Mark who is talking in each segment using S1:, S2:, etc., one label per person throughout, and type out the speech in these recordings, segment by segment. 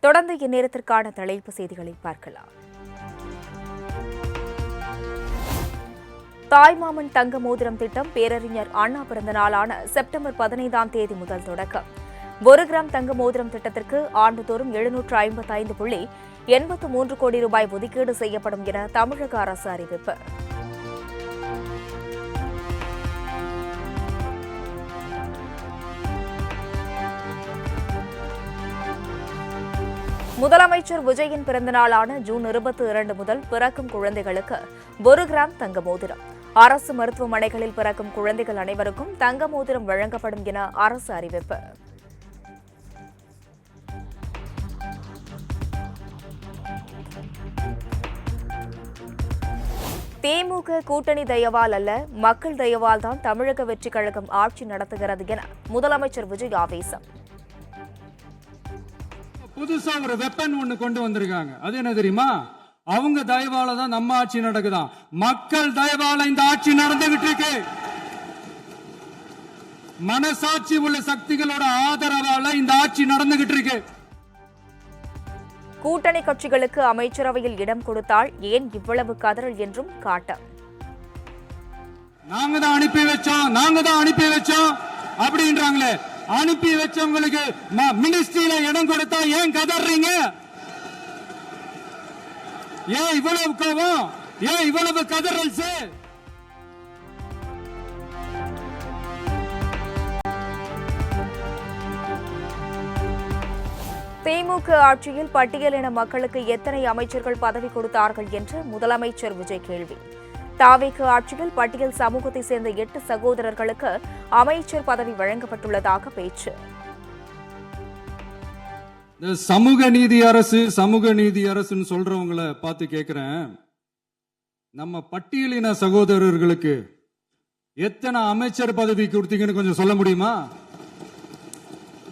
S1: தொடர்ந்து இந்நேரத்திற்கான தலைப்பு செய்திகளை பார்க்கலாம். தாய்மாமன் தங்க மோதிரம் திட்டம் பேரறிஞர் அண்ணா பிறந்த நாளான செப்டம்பர் 15ஆம் தேதி முதல் தொடக்கம். 1 கிராம் தங்க மோதிரம் திட்டத்திற்கு ஆண்டுதோறும் 755.83 கோடி ரூபாய் ஒதுக்கீடு செய்யப்படும் என தமிழக அரசு அறிவிப்பு. முதலமைச்சர் விஜயின் பிறந்தநாளான ஜூன் 22 முதல் பிறக்கும் குழந்தைகளுக்கு 1 கிராம் தங்க மோதிரம். அரசு மருத்துவமனைகளில் பிறக்கும் குழந்தைகள் அனைவருக்கும் தங்க மோதிரம் வழங்கப்படும் என அரசு அறிவிப்பு. திமுக கூட்டணி தயவால் அல்ல, மக்கள் தயவால் தான் தமிழக வெற்றிக் கழகம் ஆட்சி நடத்துகிறது என முதலமைச்சர் விஜய் ஆவேசம்.
S2: புதுசா ஒரு வெப்பன் ஒண்ணு கொண்டு வந்திருக்காங்க. அது என்ன தெரியுமா? அவங்க தயவால தான் நம்ம ஆட்சி நடக்குதாம். மக்கள் தயவால இந்த ஆட்சி நடந்துகிட்டு இருக்கு. மனசாட்சி உள்ள சக்திகளோட ஆதரவால இந்த ஆட்சி நடந்துகிட்டு இருக்கு.
S1: கூட்டணி கட்சிகளுக்கு அமைச்சரவையில் இடம் கொடுத்தால் ஏன் இவ்வளவு கதறல் என்றும் காட்டம்.
S2: நாங்க தான் அனுப்பி வச்சோம் அப்படின்றாங்களே. அனுப்பி வச்சவங்களுக்கு மினிஸ்ட்ரியில இடம் கொடுத்தா ஏன் கதறீங்க? ஏன் இவ்வளவு கோபம்? ஏன் இவ்வளவு கதறல்?
S1: திமுக ஆட்சியில் பட்டியலின மக்களுக்கு எத்தனை அமைச்சர்கள் பதவி கொடுத்தார்கள் என்று முதலமைச்சர் விஜய் கேள்வி. தாவேக்கு ஆட்சியில் பட்டியல் சமூகத்தை சேர்ந்த 8 சகோதரர்களுக்கு அமைச்சர் பதவி வழங்கப்பட்டுள்ளதாக பேச்சு.
S2: சமூக நீதி அரசுன்னு சொல்றவங்களை பார்த்து கேட்கிறேன், நம்ம பட்டியலின சகோதரர்களுக்கு எத்தனை அமைச்சர் பதவி கொடுத்தீங்கன்னு கொஞ்சம் சொல்ல முடியுமா?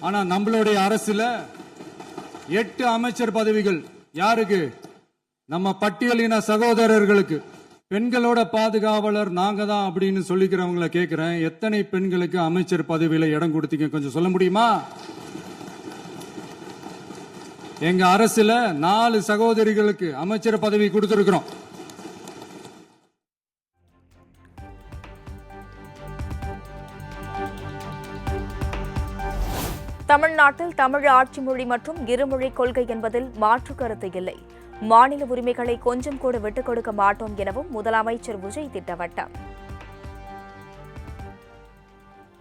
S2: ஆனா நம்மளுடைய அரசுல 8 அமைச்சர் பதவிகள் யாருக்கு? நம்ம பட்டியலின சகோதரர்களுக்கு. பெண்களோட பாதுகாவலர் நாங்க தான் அப்படின்னு சொல்லிக்கிறவங்களை கேட்கிறேன், எத்தனை பெண்களுக்கு அமைச்சர் பதவியில இடம் கொடுத்தீங்க கொஞ்சம் சொல்ல முடியுமா? எங்க அரசுல 4 சகோதரிகளுக்கு அமைச்சர் பதவி கொடுத்திருக்கிறோம்.
S1: தமிழ்நாட்டில் தமிழ் ஆட்சி மொழி மற்றும் இருமொழி கொள்கை என்பதில் மாற்று கருத்து இல்லை. மாநில உரிமைகளை கொஞ்சம் கூட விட்டுக் கொடுக்க மாட்டோம் எனவும் முதலமைச்சர் விஜய் திட்டவட்டம்.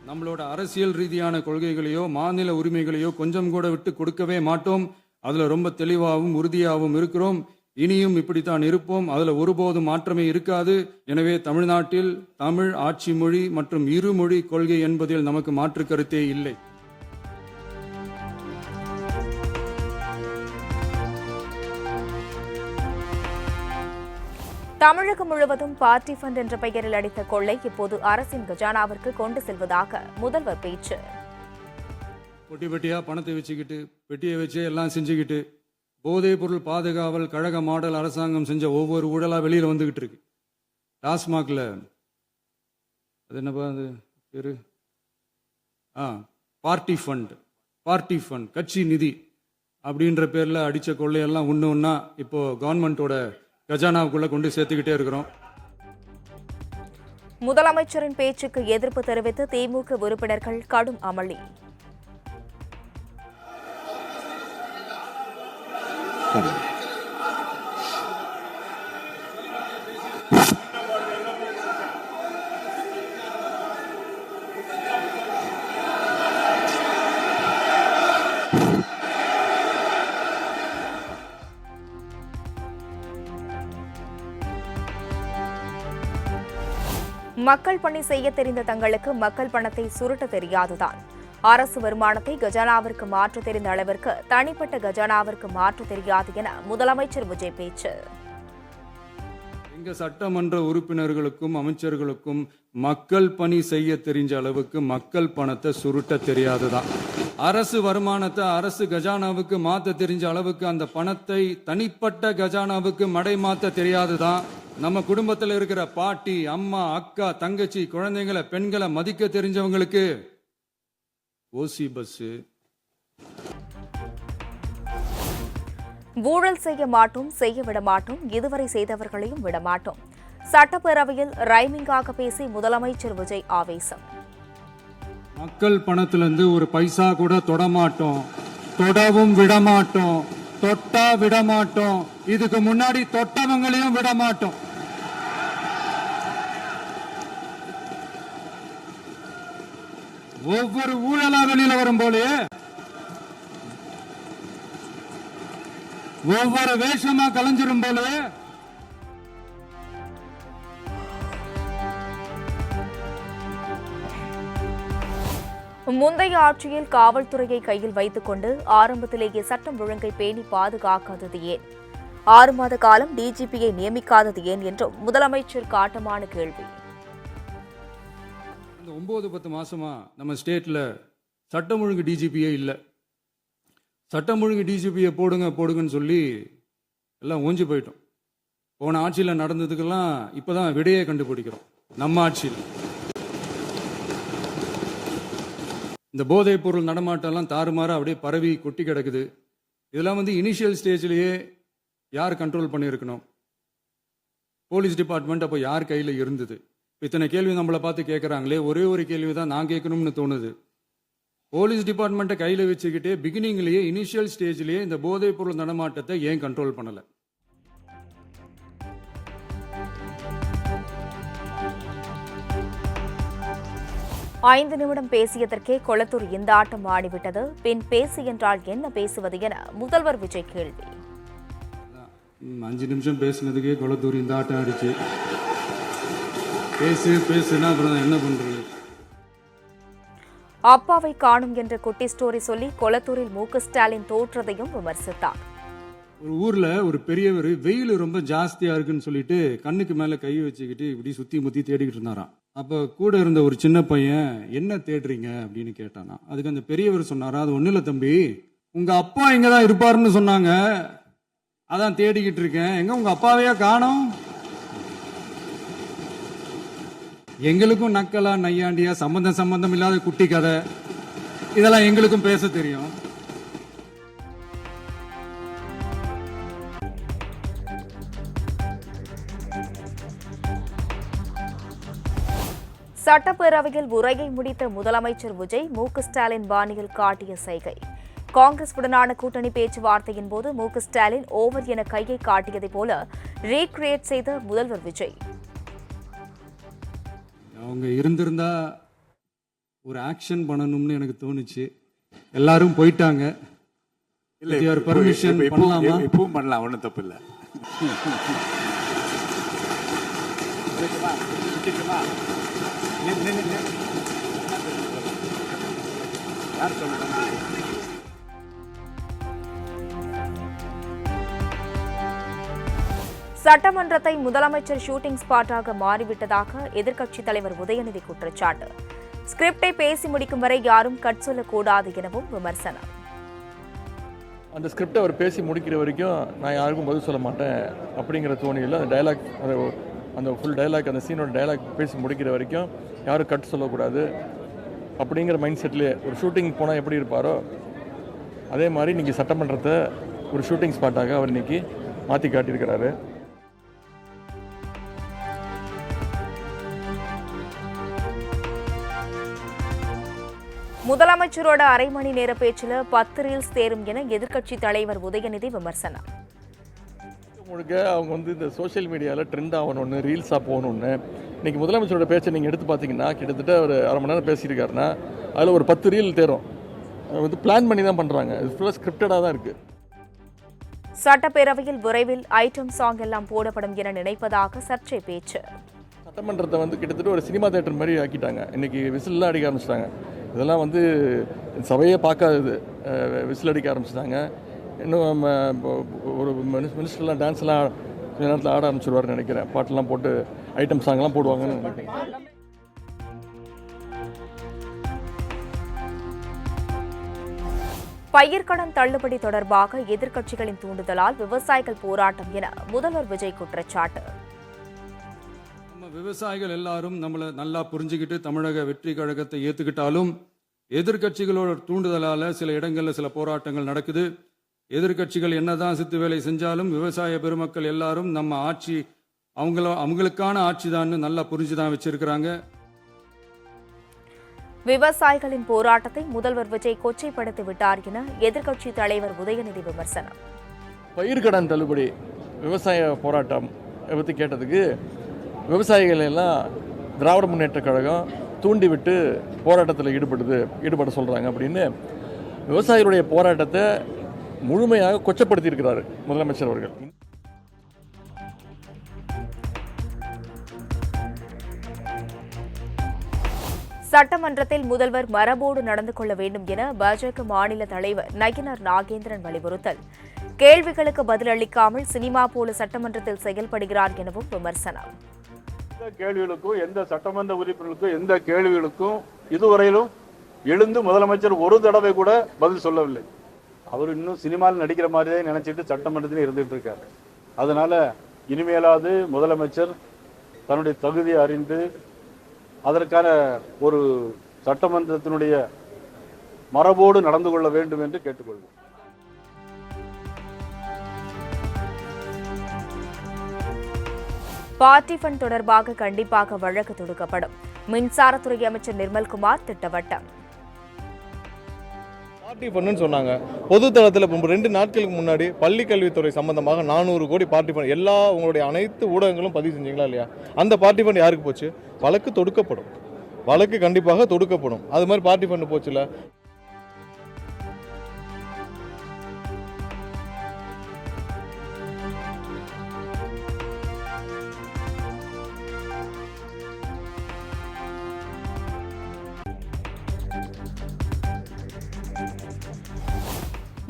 S2: நம்மளோட அரசியல் ரீதியான கொள்கைகளையோ மாநில உரிமைகளையோ கொஞ்சம் கூட விட்டு கொடுக்கவே மாட்டோம். அதுல ரொம்ப தெளிவாகவும் உறுதியாகவும் இருக்கிறோம். இனியும் இப்படித்தான் இருப்போம். அதுல ஒருபோதும் மாற்றமே இருக்காது. எனவே தமிழ்நாட்டில் தமிழ் ஆட்சி மொழி மற்றும் இருமொழி கொள்கை என்பதில் நமக்கு மாற்று கருத்தே இல்லை.
S1: தமிழகம் முழுவதும் பார்ட்டி ஃபண்ட் என்ற பெயரில் அடித்த கொள்ளை இப்போது அரசின் கஜானாவிற்கு கொண்டு செல்வதாக முதல்வர் பேச்சு.
S2: பொட்டி பெட்டியா பணத்தை வச்சுக்கிட்டு பெட்டியை வச்சே எல்லாம் செஞ்சுக்கிட்டு போதைப் பொருள் பாதுகாவல் கழக மாடல் அரசாங்கம் செஞ்ச ஒவ்வொரு ஊழலா வெளியில வந்துகிட்டு இருக்கு. டாஸ்மாக்ல அது என்னப்பா அது பேரு? பார்ட்டி ஃபண்ட் கட்சி நிதி அப்படின்ற பேர்ல அடிச்ச கொள்ளையெல்லாம் ஒண்ணா இப்போ கவர்மெண்டோட கஜானாவுக்குள்ள கொண்டு சேர்த்துக்கிட்டே இருக்கிறோம்.
S1: முதலமைச்சரின் பேச்சுக்கு எதிர்ப்பு தெரிவித்து திமுக உறுப்பினர்கள் கடும் அமளி. மக்கள் பணி செய்ய தெரிந்த தங்களுக்கு மக்கள் பணத்தை சுருட்ட தெரியாதுதான். அரசு வருமானத்தை கஜானாவிற்கு மாற்ற தெரிந்த அளவிற்கு தனிப்பட்ட கஜானாவிற்கு மாற்ற தெரியாது என முதலமைச்சர் விஜய் பேச்சு.
S2: எங்க சட்டமன்ற உறுப்பினர்களுக்கும் அமைச்சர்களுக்கும் மக்கள் பணி செய்ய தெரிஞ்ச அளவுக்கு மக்கள் பணத்தை சுருட்ட தெரியாதுதான். அரசு வருமானத்தை அரசு கஜானாவுக்கு மாத்த தெரிஞ்ச அளவுக்கு அந்த பணத்தை தனிப்பட்ட கஜானாவுக்கு மடை மாத்த தெரியாதுதான். நம்ம குடும்பத்தில் இருக்கிற பாட்டி, அம்மா, அக்கா, தங்கச்சி, குழந்தைங்களை, பெண்களை மதிக்க தெரிஞ்சவங்களுக்கு ஓசி பஸ்,
S1: ஊழல் செய்ய மாட்டோம், செய்ய விடமாட்டோம், இதுவரை செய்தவர்களையும் விடமாட்டோம். சட்டப்பேரவையில் ரைமிங்காக பேசி முதலமைச்சர் விஜய் ஆவேசம்.
S2: மக்கள் பணத்திலிருந்து ஒரு பைசா கூட தொடமாட்டோம், தொடவும் விடமாட்டோம், தொட்டா விடமாட்டோம், இதுக்கு முன்னாடி தொட்டவங்களையும் விடமாட்டோம். ஒவ்வொரு ஊழலா வெளியில வரும் போலே, ஒவ்வொரு வேஷமா கலைஞ்சிரும் போலே
S1: முந்தைய ஆட்சியில் காவல்துறையை கையில் வைத்துக் கொண்டு ஆரம்பத்திலேயே சட்டம் ஒழுங்கை பேணி பாதுகாக்காதது ஏன்? 6 மாத காலம் டிஜிபியை நியமிக்காதது ஏன் என்றும் முதலமைச்சர் காட்டமான கேள்வி.
S2: இந்த 9-10 மாசமா நம்ம ஸ்டேட்ல சட்டம் ஒழுங்கு டிஜிபியே இல்லை. சட்டம் ஒழுங்கு டிஜிபியை போடுங்கன்னு சொல்லி எல்லாம் ஓஞ்சி போயிட்டோம். போன ஆட்சியில் நடந்ததுக்கெல்லாம் இப்பதான் விடையே கண்டுபிடிக்கிறோம். நம்ம ஆட்சியில் இந்த போதைப் பொருள் நடமாட்டம்லாம் தாறுமாறா அப்படியே பரவி கொட்டி கிடக்குது. இதெல்லாம் இனிஷியல் ஸ்டேஜ்லயே யார் கண்ட்ரோல் பண்ணியிருக்கணும்? போலீஸ் டிபார்ட்மெண்ட் அப்போ யார் கையில் இருந்தது? இத்தனை கேள்வி நம்மளை பார்த்து கேட்குறாங்களே, ஒரே ஒரு கேள்வி தான் நான் கேட்கணும்னு தோணுது. போலீஸ் டிபார்ட்மெண்ட்டை கையில் வச்சுக்கிட்டே பிகினிங்லேயே இனிஷியல் ஸ்டேஜ்லேயே இந்த போதைப் பொருள் நடமாட்டத்தை ஏன் கண்ட்ரோல் பண்ணலை?
S1: ஐந்து நிமிடம் பேசியதற்கே கொளத்தூர் இந்த ஆட்டம் ஆடிவிட்டது. பின் பேசு என்றால் என்ன பேசுவது என முதல்வர் விஜய் கேள்வி.
S2: 5 நிமிஷம் பேசுனதுக்கே கொளத்தூர் இந்த ஆட்டம் ஆடிச்சு. பேசுனா அப்புறம் என்ன பண்றது?
S1: அப்பாவை காணும் என்ற குட்டி ஸ்டோரி சொல்லி கொளத்தூரில் மு.க.ஸ்டாலின் தோற்றதையும் விமர்சித்தார்.
S2: ஒரு ஊர்ல ஒரு பெரியவர் வெயில் ரொம்ப ஜாஸ்தியா இருக்குன்னு சொல்லிட்டு கண்ணுக்கு மேல கை வச்சுக்கிட்டு இப்படி சுத்தி முத்தி தேடிக்கிட்டு இருந்தாராம். அப்ப கூட இருந்த ஒரு சின்ன பையன், என்ன தேடுறீங்க அப்படின்னு கேட்டானா. அதுக்கு அந்த பெரியவர் சொன்னாரா, அது ஒண்ணு இல்ல தம்பி, உங்க அப்பா இங்கதான் இருப்பாருன்னு சொன்னாங்க, அதான் தேடிக்கிட்டு இருக்கேன். எங்க உங்க அப்பாவையா காணோம்? எங்களுக்கும் நக்கலா நையாண்டியா சம்பந்தம் இல்லாத குட்டி கதை இதெல்லாம் எங்களுக்கும் பேச தெரியும்.
S1: சட்டப்பேரவையில் உரையை முடித்த முதலமைச்சர் விஜய் மு.க.ஸ்டாலின் பாணியில் காட்டிய சைகை. காங்கிரஸ் உடனான கூட்டணி பேச்சுவார்த்தையின் போது மு.க.ஸ்டாலின் ஓவர் என கையை காட்டியதைப் போல ரீக்ரியேட் செய்த முதல்வர் விஜய்.
S2: அவங்க இருந்திருந்தா ஒரு ஆக்ஷன் பண்ணணும்னு எனக்கு தோணுச்சு. எல்லாரும் போயிட்டாங்க. இல்ல பர்மிஷன் பண்ணலாமா?
S3: இப்பவும் பண்ணலாம், ஒன்றும் தப்பு இல்லை.
S1: சட்டமன்றத்தை முதலமைச்சர் ஷூட்டிங் ஸ்பாட்டாக மாறிவிட்டதாக எதிர்க்கட்சித் தலைவர் உதயநிதி குற்றச்சாட்டு. ஸ்கிரிப்டை பேசி முடிக்கும் வரை யாரும் கட் சொல்லக்கூடாது எனவும் விமர்சனம்.
S4: அந்த ஸ்கிரிப்டை அவர் பேசி முடிக்கிற வரைக்கும் நான் யாருக்கும் பதில் சொல்ல மாட்டேன் அப்படிங்கிற தோணியில் அந்த டைலாக், அந்த ஃபுல் டைலாக், அந்த சீனோட டைலாக் பேசி முடிக்கிற வரைக்கும் யாரும் கட் சொல்லக்கூடாது அப்படிங்கிற மைண்ட் செட்லேயே ஒரு ஷூட்டிங் போனால் எப்படி இருப்பாரோ அதே மாதிரி இன்றைக்கி சட்டமன்றத்தை ஒரு ஷூட்டிங் ஸ்பாட்டாக அவர் இன்றைக்கி மாற்றி காட்டியிருக்கிறாரு.
S1: முதலமைச்சரோட அரை மணி நேர பேச்சில் 10 ரீல்ஸ் தேரும் என எதிர்க்கட்சித் தலைவர் உதயநிதி விமர்சனம்.
S4: முழுக்க அவங்க இந்த சோஷியல் மீடியாவில் ட்ரெண்ட் ஆகணும்னு, ரீல்ஸாக போகணுன்னு. இன்றைக்கி முதலமைச்சரோட பேச்சை நீங்கள் எடுத்து பார்த்தீங்கன்னா கிட்டத்தட்ட ஒரு அரை மணி நேரம் பேசியிருக்காருன்னா அதில் ஒரு 10 ரீல் தேரும். பிளான் பண்ணி தான் பண்ணுறாங்க. இது ஃபுல்லாக ஸ்கிரிப்டடாக தான் இருக்குது.
S1: சட்டப்பேரவையில் விரைவில் ஐட்டம் சாங் எல்லாம் போடப்படும் என நினைப்பதாக சர்ச்சை பேச்சு.
S4: சட்டமன்றத்தை கிட்டத்தட்ட ஒரு சினிமா தேட்டர் மாதிரி ஆக்கிட்டாங்க. இன்றைக்கி விசில்லாம் அடிக்க ஆரம்பிச்சிட்டாங்க. இதெல்லாம் சபையே பார்க்காதது. விசில் அடிக்க ஆரம்பிச்சிட்டாங்க. இன்னும் ஒரு மினிஸ்டர்லாம் டான்ஸ்லாம் சில நேரத்தில் ஆட ஆரம்பிச்சிருவாருன்னு நினைக்கிறேன். பாட்டெல்லாம் போட்டு ஐட்டம் சாங்லாம் போடுவாங்கன்னு நினைக்கிறேன்.
S1: பயிர்க்கடன் தள்ளுபடி தொடர்பாக எதிர்க்கட்சிகளின் தூண்டுதலால் விவசாயிகள் போராட்டம் என முதல்வர் விஜய் குற்றச்சாட்டு.
S2: நம்ம விவசாயிகள் எல்லாரும் நம்மளை நல்லா புரிஞ்சுக்கிட்டு தமிழக வெற்றி கழகத்தை ஏத்துக்கிட்டாலும் எதிர்க்கட்சிகளோட தூண்டுதலால சில இடங்கள்ல சில போராட்டங்கள் நடக்குது. எதிர்க்கட்சிகள் என்னதான் சித்து வேலை செஞ்சாலும் விவசாய பெருமக்கள் எல்லாரும் நம்ம ஆட்சி அவங்களுக்கான ஆட்சி தான் நல்லா புரிஞ்சுதான் வச்சிருக்கிறாங்க.
S1: விவசாயிகளின் போராட்டத்தை முதல்வர் விஜய் கொச்சைப்படுத்தி விட்டார் என எதிர்க்கட்சி தலைவர் உதயநிதி விமர்சனம்.
S4: பயிர்க்கடன் தள்ளுபடி விவசாய போராட்டம் பற்றி கேட்டதுக்கு விவசாயிகள் எல்லாம் திராவிட முன்னேற்ற கழகம் தூண்டிவிட்டு போராட்டத்தில் ஈடுபட சொல்கிறாங்க அப்படின்னு விவசாயிகளுடைய போராட்டத்தை முழுமையாக கொச்சப்படுத்தியிருக்கிறார் முதலமைச்சர் அவர்கள்.
S1: சட்டமன்றத்தில் முதல்வர் மரபோடு நடந்து கொள்ள வேண்டும் என பாஜக மாநில தலைவர் நயினார் நாகேந்திரன் வலியுறுத்தல். கேள்விகளுக்கு பதிலளிக்காமல் சினிமா போல சட்டமன்றத்தில் செயல்படுகிறார் எனவும் விமர்சனம்.
S3: கேள்விகளுக்கும் எந்த சட்டமன்ற உறுப்பினர்களுக்கும் எந்த கேள்விகளுக்கும் இதுவரையிலும் எழுந்து முதலமைச்சர் ஒரு தடவை கூட பதில் சொல்லவில்லை. அவர் இன்னும் சினிமாவில் நடிக்கிற மாதிரியே நினைச்சிட்டு சட்டமன்றத்தில் இருந்துட்டு இருக்காரு. அதனால இனிமேலாவது முதலமைச்சர் தன்னுடைய தகுதியை அறிந்து அதற்கான ஒரு சட்டமன்றத்தினுடைய மரபோடு நடந்து கொள்ள வேண்டும் என்று கேட்டுக்கொள்வோம்.
S1: பார்ட்டி ஃபண்ட் தொடர்பாக கண்டிப்பாக வழக்கு தொடுக்கப்படும். மின்சாரத்துறை அமைச்சர் நிர்மல்குமார் திட்டவட்டம்.
S5: பார்ட்டி ஃபண்டுன்னு சொன்னாங்க. பொது தளத்தில் 2 நாட்களுக்கு முன்னாடி பள்ளி கல்வித்துறை சம்பந்தமாக 400 கோடி பார்ட்டி ஃபண்ட் எல்லா உங்களுடைய அனைத்து ஊடகங்களும் பதிவு செஞ்சீங்களா இல்லையா? அந்த பார்ட்டி ஃபண்ட் யாருக்கு போச்சு? வழக்கு தொடுக்கப்படும். வழக்கு கண்டிப்பாக தொடுக்கப்படும். அது மாதிரி பார்ட்டி ஃபண்ட் போச்சுல.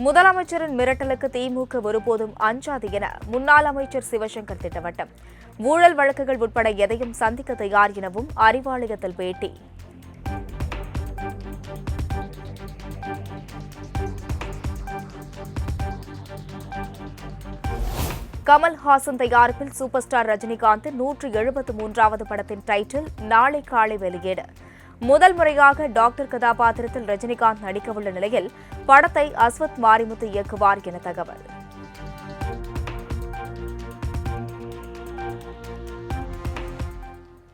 S1: முதலமைச்சரின் மிரட்டலுக்கு திமுக ஒருபோதும் அஞ்சாது என முன்னாள் அமைச்சர் சிவசங்கர் திட்டவட்டம். ஊழல் வழக்குகள் உட்பட எதையும் சந்திக்க தயார் எனவும் அறிவாலயத்தில் பேட்டி. கமல்ஹாசன் தயாரிப்பில் சூப்பர் ஸ்டார் ரஜினிகாந்தின் 173வது படத்தின் டைட்டில் நாளை காலை வெளியீடு. முதல் முறையாக டாக்டர் கதாபாத்திரத்தில் ரஜினிகாந்த் நடிக்கவுள்ள நிலையில் படத்தை அஸ்வத் மாரிமுத்து இயக்குவார் என தகவல்.